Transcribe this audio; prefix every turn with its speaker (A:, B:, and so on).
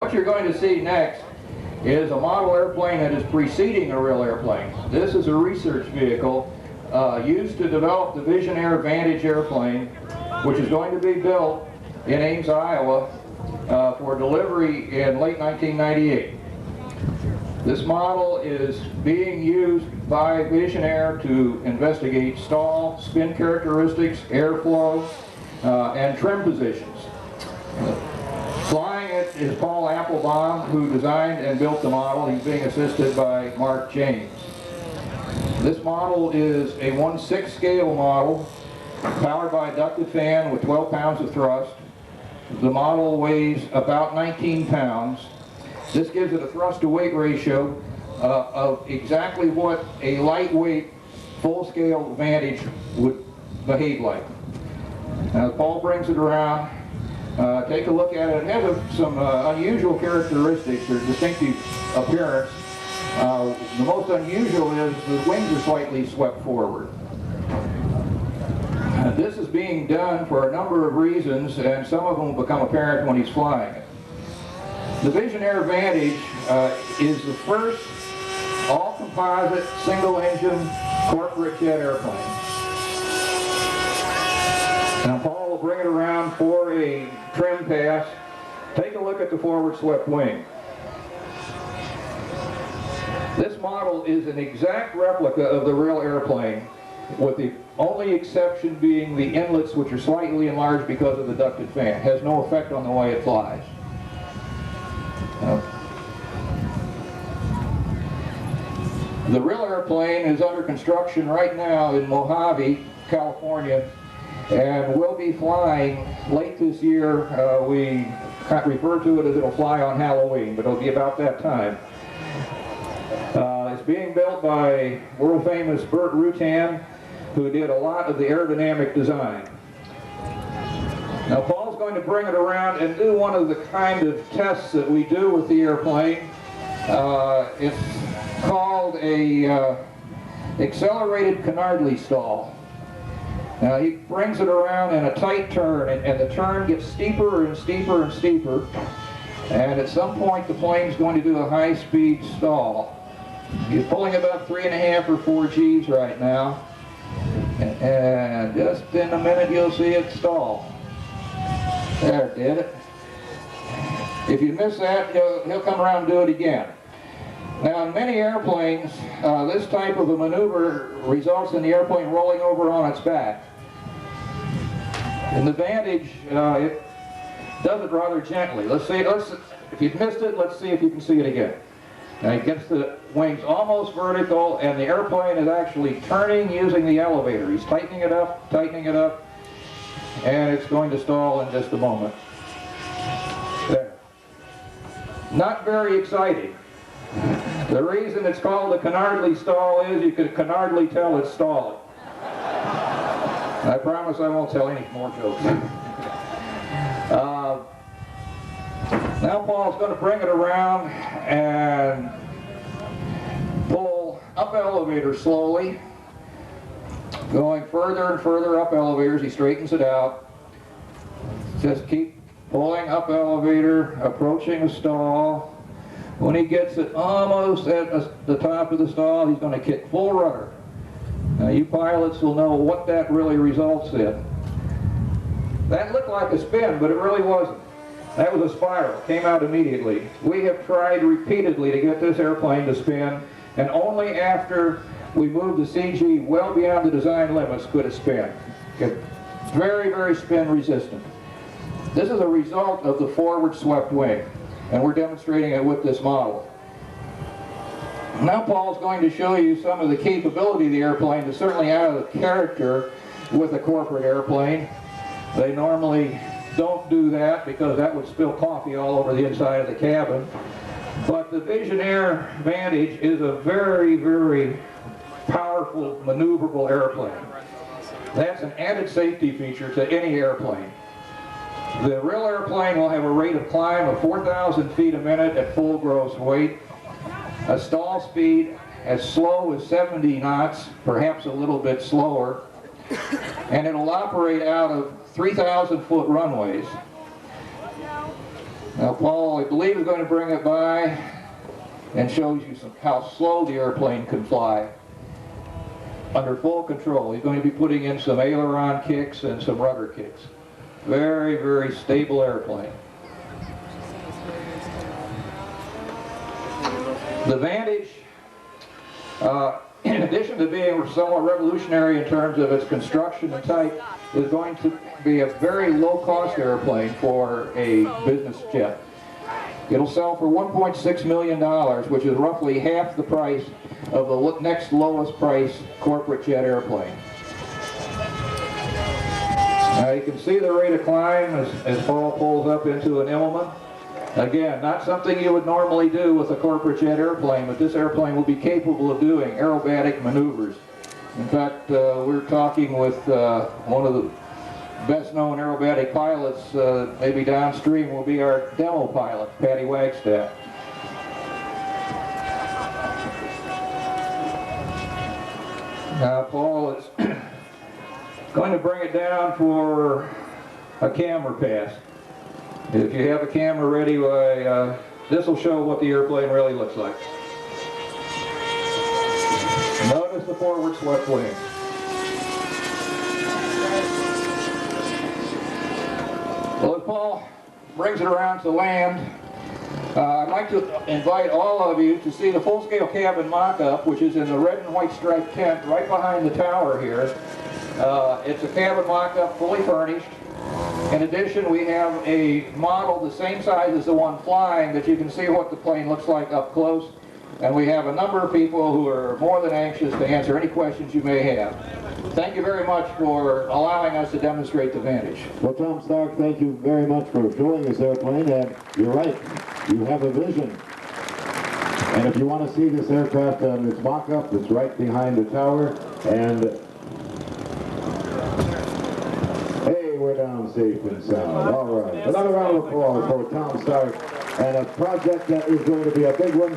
A: What you're going to see next is a model airplane that is preceding a real airplane. This is a research vehicle used to develop the VisionAire Vantage airplane, which is going to be built in Ames, Iowa for delivery in late 1998. This model is being used by VisionAire to investigate stall, spin characteristics, airflow, and trim positions. Flying it is Paul Applebaum, who designed and built the model. He's being assisted by Mark James. This model is a 1/6 scale model, powered by a ducted fan with 12 pounds of thrust. The model weighs about 19 pounds. This gives it a thrust-to-weight ratio of exactly what a lightweight, full-scale Vantage would behave like. Now, Paul brings it around. Take a look at it. It has some unusual characteristics or distinctive appearance. The most unusual is the wings are slightly swept forward. This is being done for a number of reasons, and some of them will become apparent when he's flying it. The VisionAire Vantage is the first all-composite, single-engine corporate jet airplane. Now Paul will bring it around for a trim pass. Take a look at the forward swept wing. This model is an exact replica of the real airplane, with the only exception being the inlets, which are slightly enlarged because of the ducted fan. It has no effect on the way it flies. The real airplane is under construction right now in Mojave, California, and will be flying late this year. We refer to it as it'll fly on Halloween, but it'll be about that time. It's being built by world-famous Burt Rutan, who did a lot of the aerodynamic design. Now Paul's going to bring it around and do one of the kind of tests that we do with the airplane. It's called a accelerated Canardly stall. Now he brings it around in a tight turn, and the turn gets steeper and steeper and steeper, and at some point the plane's going to do a high-speed stall. He's pulling about 3.5 or 4 Gs right now, and just in a minute you'll see it stall. There, did it. If you miss that, he'll come around and do it again. Now, in many airplanes, this type of a maneuver results in the airplane rolling over on its back. In the Vantage, it does it rather gently. If you've missed it, let's see if you can see it again. Now, it gets the wings almost vertical, and the airplane is actually turning using the elevator. He's tightening it up, and it's going to stall in just a moment. There. Not very exciting. The reason it's called a Canardly stall is you can Canardly tell it's stalling. I promise I won't tell any more jokes. Now Paul's going to bring it around and pull up elevator slowly. Going further and further up elevators, he straightens it out. Just keep pulling up elevator, approaching a stall. When he gets it almost at the top of the stall, he's going to kick full rudder. Now you pilots will know what that really results in. That looked like a spin, but it really wasn't. That was a spiral. It came out immediately. We have tried repeatedly to get this airplane to spin, and only after we moved the CG well beyond the design limits could it spin. It's very, very spin resistant. This is a result of the forward swept wing, and we're demonstrating it with this model. Now Paul's going to show you some of the capability of the airplane that's certainly out of character with a corporate airplane. They normally don't do that because that would spill coffee all over the inside of the cabin. But the VisionAire Vantage is a very, very powerful, maneuverable airplane. That's an added safety feature to any airplane. The real airplane will have a rate of climb of 4,000 feet a minute at full gross weight, a stall speed as slow as 70 knots, perhaps a little bit slower, and it'll operate out of 3,000-foot runways. Now Paul, I believe, is going to bring it by and shows you how slow the airplane can fly under full control. He's going to be putting in some aileron kicks and some rudder kicks. Very, very stable airplane. The Vantage, in addition to being somewhat revolutionary in terms of its construction and type, is going to be a very low-cost airplane for a business jet. It'll sell for $1.6 million, which is roughly half the price of the next lowest price corporate jet airplane. Now you can see the rate of climb as Paul pulls up into an Immelman. Again, not something you would normally do with a corporate jet airplane, but this airplane will be capable of doing aerobatic maneuvers. In fact, we're talking with one of the best-known aerobatic pilots, maybe downstream, will be our demo pilot, Patty Wagstaff. Now Paul is going to bring it down for a camera pass. If you have a camera ready, this will show what the airplane really looks like. Notice the forward swept wing. Well, as Paul brings it around to land, I'd like to invite all of you to see the full-scale cabin mock-up, which is in the red and white striped tent right behind the tower here. It's a cabin mock-up, fully furnished. In addition, we have a model the same size as the one flying that you can see what the plane looks like up close. And we have a number of people who are more than anxious to answer any questions you may have. Thank you very much for allowing us to demonstrate the Vantage.
B: Well, Tom Stark, thank you very much for showing this airplane, and you're right, you have a vision. And if you want to see this aircraft on its mock-up, it's right behind the tower, and hey, we're down safe and sound. All right, another round of applause for Tom Stark, and a project that is going to be a big one.